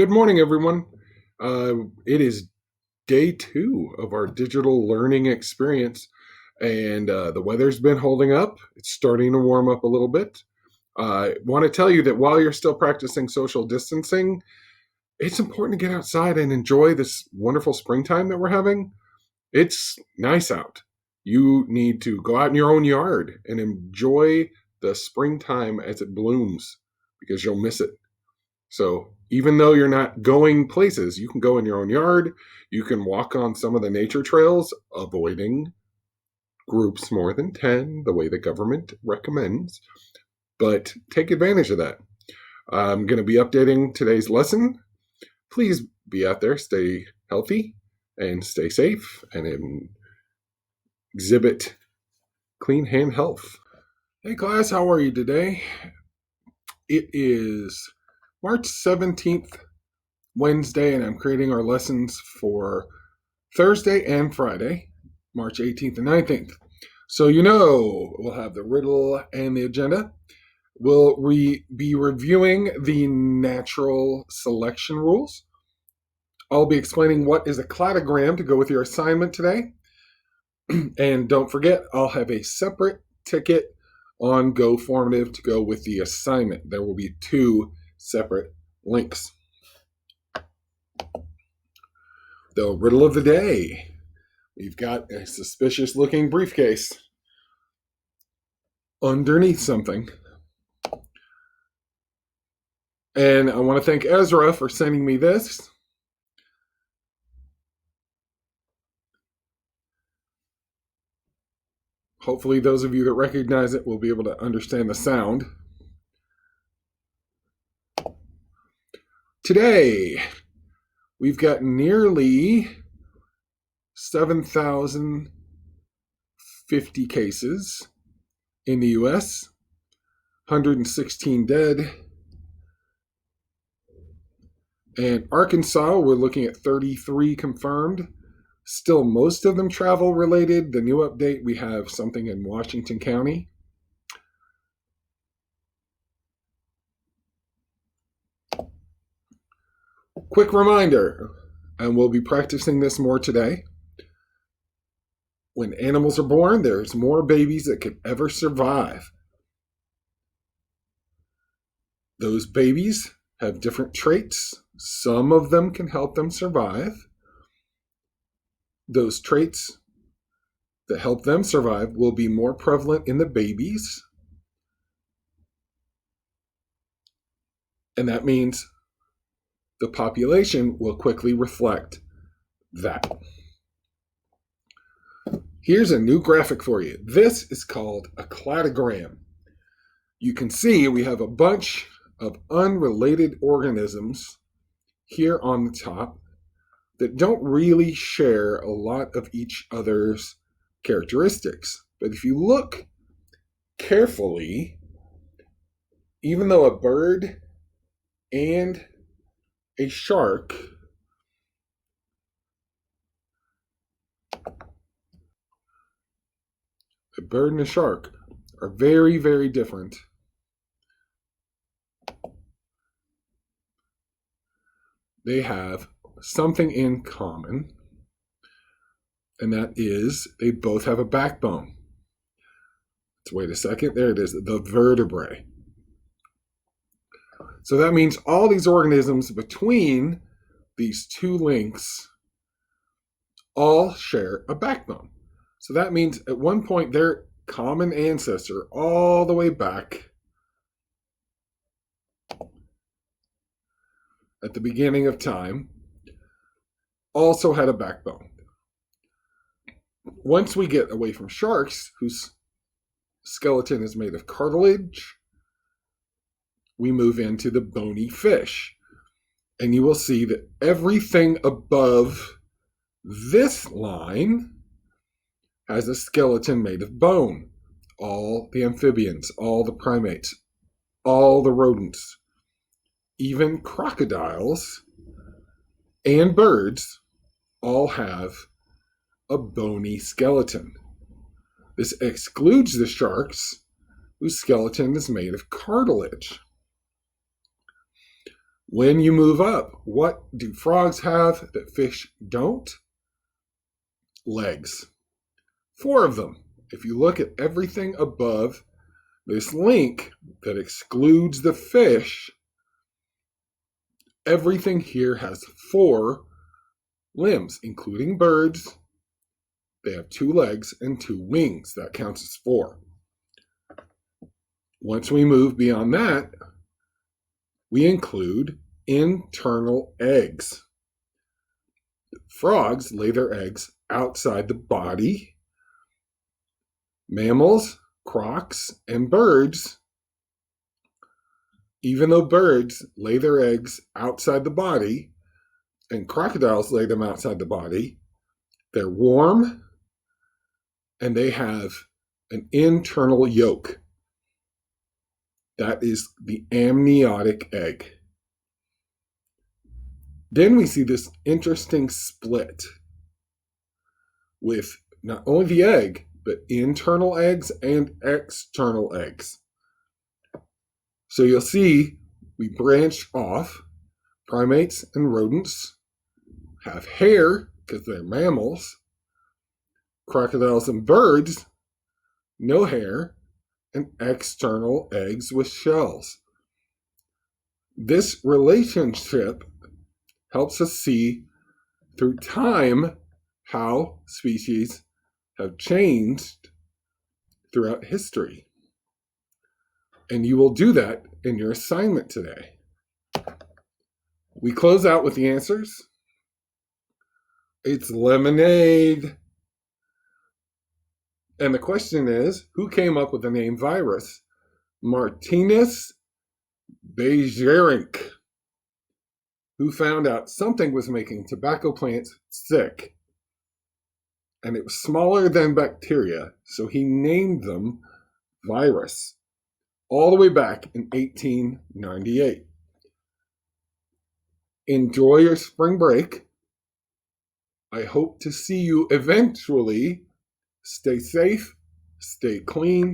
Good morning, everyone. It is day two of our digital learning experience, and the weather's been holding up. It's starting to warm up a little bit. I want to tell you that while you're still practicing social distancing, it's important to get outside and enjoy this wonderful springtime that we're having. It's nice out. You need to go out in your own yard and enjoy the springtime as it blooms because you'll miss it. So even though you're not going places, you can go in your own yard. You can walk on some of the nature trails, avoiding groups more than 10, the way the government recommends. But take advantage of that. I'm going to be updating today's lesson. Please be out there, stay healthy, and stay safe, and exhibit clean hand health. Hey class, how are you today? It is March 17th, Wednesday, and I'm creating our lessons for Thursday and Friday, March 18th and 19th. So we'll have the riddle and the agenda. We'll be reviewing the natural selection rules. I'll be explaining what is a cladogram to go with your assignment today. And don't forget, I'll have a separate ticket on Go Formative to go with the assignment. There will be two separate links. The riddle of the day. We've got a suspicious looking briefcase underneath something. And I want to thank Ezra for sending me this. Hopefully those of you that recognize it will be able to understand the sound. Today, we've got nearly 7,050 cases in the U.S., 116 dead. And Arkansas, we're looking at 33 confirmed. Still, most of them travel related. The new update, we have something in Washington County. Quick reminder, and we'll be practicing this more today. When animals are born, there's more babies that could ever survive. Those babies have different traits. Some of them can help them survive. Those traits that help them survive will be more prevalent in the babies. And that means the population will quickly reflect that. Here's a new graphic for you. This is called a cladogram. You can see we have a bunch of unrelated organisms here on the top that don't really share a lot of each other's characteristics. But if you look carefully, even though a bird and a shark are very, very different, they have something in common, and that is they both have a backbone. Let's wait a second. There it is, the vertebrae. So that means all these organisms between these two links all share a backbone. So that means at one point their common ancestor all the way back at the beginning of time also had a backbone. Once we get away from sharks, whose skeleton is made of cartilage, we move into the bony fish. And you will see that everything above this line has a skeleton made of bone. All the amphibians, all the primates, all the rodents, even crocodiles and birds all have a bony skeleton. This excludes the sharks, whose skeleton is made of cartilage. When you move up, what do frogs have that fish don't? Legs. 4 of them. If you look at everything above this link that excludes the fish, everything here has 4 limbs, including birds. They have 2 legs and 2 wings. That counts as 4. Once we move beyond that, we include internal eggs. Frogs lay their eggs outside the body. Mammals, crocs, and birds, even though birds lay their eggs outside the body and crocodiles lay them outside the body, they're warm and they have an internal yolk. That is the amniotic egg. Then we see this interesting split with not only the egg, but internal eggs and external eggs. So you'll see we branch off. Primates and rodents have hair because they're mammals. Crocodiles and birds, no hair, and external eggs with shells. This relationship helps us see through time how species have changed throughout history. And you will do that in your assignment today. We close out with the answers. It's lemonade. And the question is, who came up with the name virus? Martinus Beijerinck, who found out something was making tobacco plants sick. And it was smaller than bacteria, so he named them virus, all the way back in 1898. Enjoy your spring break. I hope to see you eventually. Stay safe, stay clean,